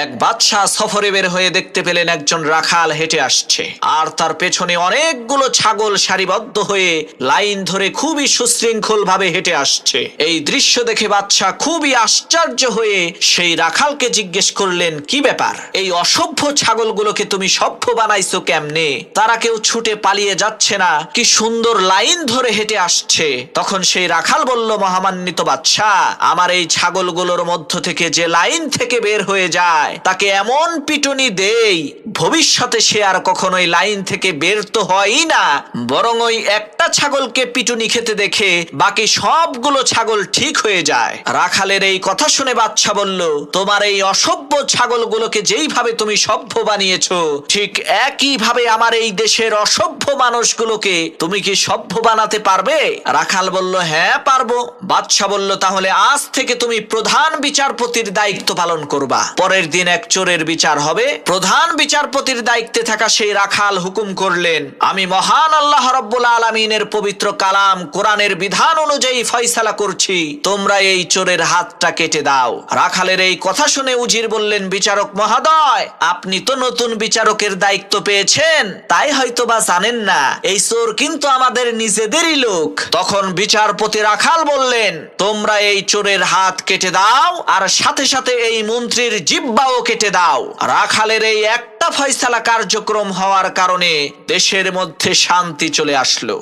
এক বাদশাহ সফরে বের হয়ে দেখতে পেলেন একজন রাখাল হেঁটে আসছে, আর তার পেছনে অনেকগুলো ছাগল সারিবদ্ধ হয়ে লাইন ধরে খুবই সুশৃঙ্খল ভাবে হেঁটে আসছে। এই দৃশ্য দেখে বাদশাহ খুবই আশ্চর্য হয়ে সেই রাখালকে জিজ্ঞেস করলেন, কি ব্যাপার, এই অসভ্য ছাগলগুলোকে তুমি সভ্য বানাইছো কেমনে? তারা কেউ ছুটে পালিয়ে যাচ্ছে না, কি সুন্দর লাইন ধরে হেঁটে আসছে। তখন সেই রাখাল বলল, মহামান্বিত বাদশাহ, আমার এই ছাগলগুলোর মধ্য থেকে যে লাইন থেকে বের হয়ে যায় তাকে এমন পিটুনি দেই ভবিষ্যতে সে আর কখনোই লাইন থেকে বের তো হয়ই না, বরং ওই একটা ছাগলকে পিটুনি খেতে দেখে বাকি সবগুলো ছাগল ঠিক হয়ে যায়। রাখালের এই কথা শুনে বাদশা বলল, তোমার এই অসভ্য ছাগলগুলোকে যেইভাবে তুমি সভ্য বানিয়েছো, ঠিক একই ভাবে আমার এই দেশের অসভ্য মানুষগুলোকে তুমি কি সভ্য বানাতে পারবে? রাখাল বলল, হ্যাঁ পারবো। বাদশা বলল, তাহলে আজ থেকে তুমি প্রধান বিচারপতির দায়িত্ব পালন করবা। পরের দিন এক চোরের বিচার হবে। প্রধান বিচারপতির দায়িত্বে থাকা সেই রাখাল হুকুম করলেন, আমি মহান আল্লাহ রাব্বুল আলামিনের পবিত্র কালাম কোরআনের বিধান অনুযায়ী ফয়সালা করছি, তোমরা এই চোরের হাতটা কেটে দাও। রাখালের এই কথা শুনে উজির বললেন, বিচারক মহোদয়, আপনি তো নতুন বিচারকের দায়িত্ব পেয়েছেন, তাই হয়তোবা জানেন না এই চোর কিন্তু আমাদের নিজেদেরই লোক। তখন বিচারপতি রাখাল বললেন, তোমরা এই চোরের হাত কেটে দাও, আর সাথে সাথে এই মন্ত্রীর জিহ্বাও কেটে দাও। রাখালের এই একটা ফয়সালা কার্যক্রম হওয়ার কারণে দেশের মধ্যে শান্তি চলে আসলো।